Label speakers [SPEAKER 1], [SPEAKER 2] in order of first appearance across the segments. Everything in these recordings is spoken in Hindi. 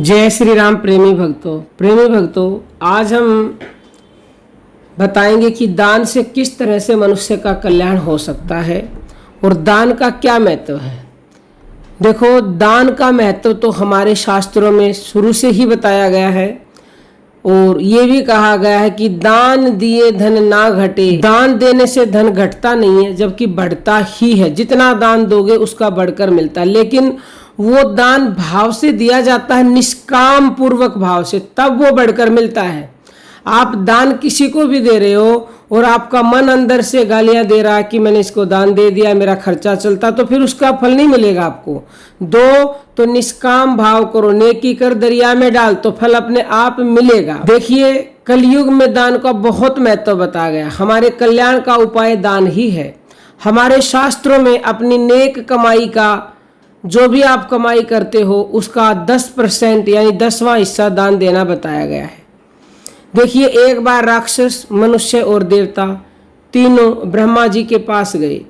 [SPEAKER 1] जय श्री राम। प्रेमी भक्तों, आज हम बताएंगे कि दान से किस तरह से मनुष्य का कल्याण हो सकता है और दान का क्या महत्व है। देखो, दान का महत्व तो हमारे शास्त्रों में शुरू से ही बताया गया है और ये भी कहा गया है कि दान दिए धन ना घटे। दान देने से धन घटता नहीं है, जबकि बढ़ता ही है। जितना दान दोगे उसका बढ़कर मिलता है, लेकिन वो दान भाव से दिया जाता है, निष्काम पूर्वक भाव से, तब वो बढ़कर मिलता है। आप दान किसी को भी दे रहे हो और आपका मन अंदर से गालियां दे रहा है कि मैंने इसको दान दे दिया, मेरा खर्चा चलता, तो फिर उसका फल नहीं मिलेगा आपको। दो तो निष्काम भाव करो, नेकी कर दरिया में डाल, तो फल अपने आप मिलेगा। देखिए, कलयुग में दान का बहुत महत्व बताया गया। हमारे कल्याण का उपाय दान ही है। हमारे शास्त्रों में अपनी नेक कमाई का, जो भी आप कमाई करते हो, उसका 10% यानी 10वां हिस्सा दान देना बताया गया है। देखिए, एक बार राक्षस, मनुष्य और देवता तीनों ब्रह्मा जी के पास गए।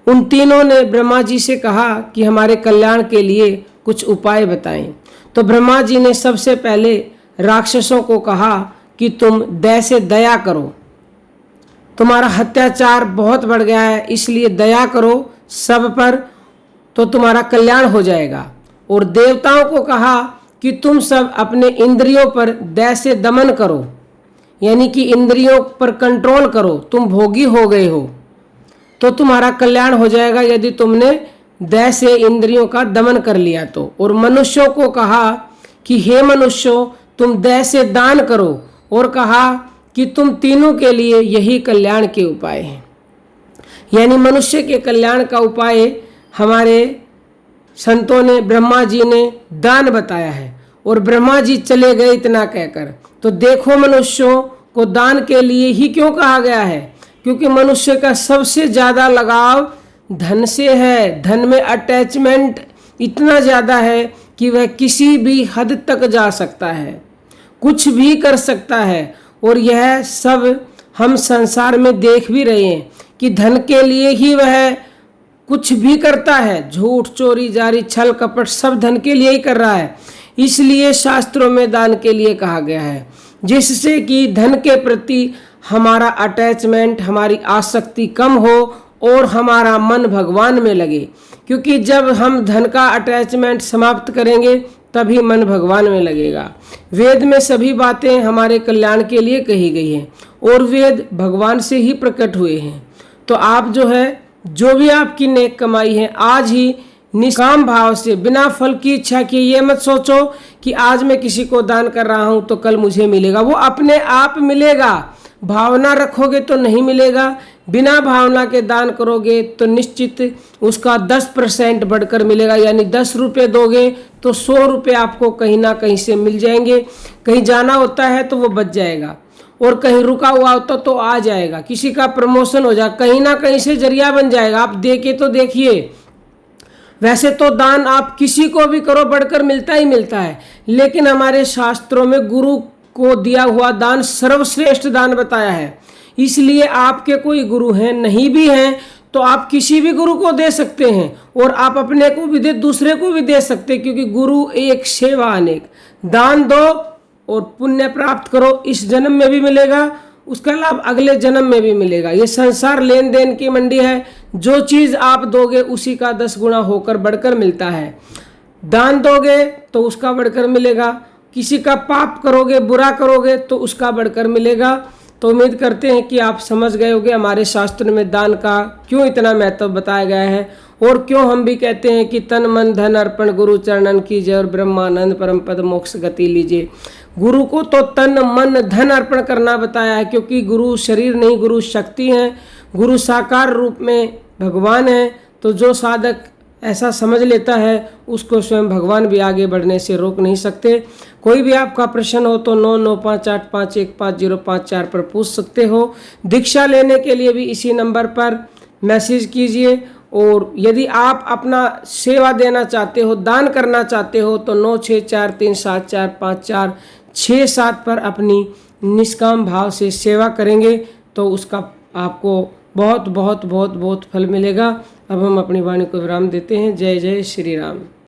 [SPEAKER 1] उन तीनों ने ब्रह्मा जी से कहा कि हमारे कल्याण के लिए कुछ उपाय बताएं। तो ब्रह्मा जी ने सबसे पहले राक्षसों को कहा कि तुम दया से दया करो, तुम्हारा अत्याचार बहुत बढ़ गया है, इसलिए दया करो सब पर, तो तुम्हारा कल्याण हो जाएगा। और देवताओं को कहा कि तुम सब अपने इंद्रियों पर दया से दमन करो, यानी कि इंद्रियों पर कंट्रोल करो। तुम भोगी हो गए हो तो तुम्हारा कल्याण हो जाएगा यदि तुमने दया से इंद्रियों का दमन कर लिया तो। और मनुष्यों को कहा कि हे मनुष्यों, तुम दया से दान करो, और कहा कि तुम तीनों के लिए यही कल्याण के उपाय हैं। यानी मनुष्य के कल्याण का उपाय हमारे संतों ने, ब्रह्मा जी ने दान बताया है। और ब्रह्मा जी चले गए इतना कहकर। तो देखो, मनुष्यों को दान के लिए ही क्यों कहा गया है? क्योंकि मनुष्य का सबसे ज्यादा लगाव धन से है। धन में अटैचमेंट इतना ज्यादा है कि वह किसी भी हद तक जा सकता है, कुछ भी कर सकता है। और यह सब हम संसार में देख भी रहे हैं कि धन के लिए ही वह कुछ भी करता है। झूठ, चोरी, जारी, छल, कपट सब धन के लिए ही कर रहा है। इसलिए शास्त्रों में दान के लिए कहा गया है, जिससे कि धन के प्रति हमारा अटैचमेंट, हमारी आसक्ति कम हो और हमारा मन भगवान में लगे। क्योंकि जब हम धन का अटैचमेंट समाप्त करेंगे तभी मन भगवान में लगेगा। वेद में सभी बातें हमारे कल्याण के लिए कही गई हैं और वेद भगवान से ही प्रकट हुए हैं। तो आप जो भी आपकी नेक कमाई है, आज ही निष्काम भाव से, बिना फल की इच्छा किए, ये मत सोचो कि आज मैं किसी को दान कर रहा हूं तो कल मुझे मिलेगा। वो अपने आप मिलेगा। भावना रखोगे तो नहीं मिलेगा। बिना भावना के दान करोगे तो निश्चित उसका 10% बढ़कर मिलेगा। यानी 10 रुपये दोगे तो 100 रुपये आपको कहीं ना कहीं से मिल जाएंगे। कहीं जाना होता है तो वो बच जाएगा, और कहीं रुका हुआ होता तो आ जाएगा। किसी का प्रमोशन हो जाए, कहीं ना कहीं से जरिया बन जाएगा। आप देखे तो देखिए, वैसे तो दान आप किसी को भी करो बढ़कर मिलता ही मिलता है, लेकिन हमारे शास्त्रों में गुरु को दिया हुआ दान सर्वश्रेष्ठ दान बताया है। इसलिए आपके कोई गुरु हैं, नहीं भी हैं, तो आप किसी भी गुरु को दे सकते हैं, और आप अपने को भी दे, दूसरे को भी दे सकते हैं। क्योंकि गुरु एक, सेवा अनेक। दान दो और पुण्य प्राप्त करो, इस जन्म में भी मिलेगा, उसका लाभ अगले जन्म में भी मिलेगा। ये संसार लेन देन की मंडी है। जो चीज आप दोगे उसी का 10 गुना होकर बढ़कर मिलता है। दान दोगे तो उसका बढ़कर मिलेगा, किसी का पाप करोगे, बुरा करोगे तो उसका बढ़कर मिलेगा। तो उम्मीद करते हैं कि आप समझ गए होंगे हमारे शास्त्र में दान का क्यों इतना महत्व बताया गया है, और क्यों हम भी कहते हैं कि तन मन धन अर्पण गुरु चरणन कीजिए और ब्रह्मानंद परम पद मोक्ष गति लीजिए। गुरु को तो तन मन धन अर्पण करना बताया है, क्योंकि गुरु शरीर नहीं, गुरु शक्ति है। गुरु साकार रूप में भगवान है। तो जो साधक ऐसा समझ लेता है उसको स्वयं भगवान भी आगे बढ़ने से रोक नहीं सकते। कोई भी आपका प्रश्न हो तो 9958515054 पर पूछ सकते हो। दीक्षा लेने के लिए भी इसी नंबर पर मैसेज कीजिए। और यदि आप अपना सेवा देना चाहते हो, दान करना चाहते हो, तो 9643745467 पर अपनी निष्काम भाव से सेवा करेंगे तो उसका आपको बहुत बहुत बहुत बहुत फल मिलेगा। अब हम अपनी वाणी को विराम देते हैं। जय जय श्री राम।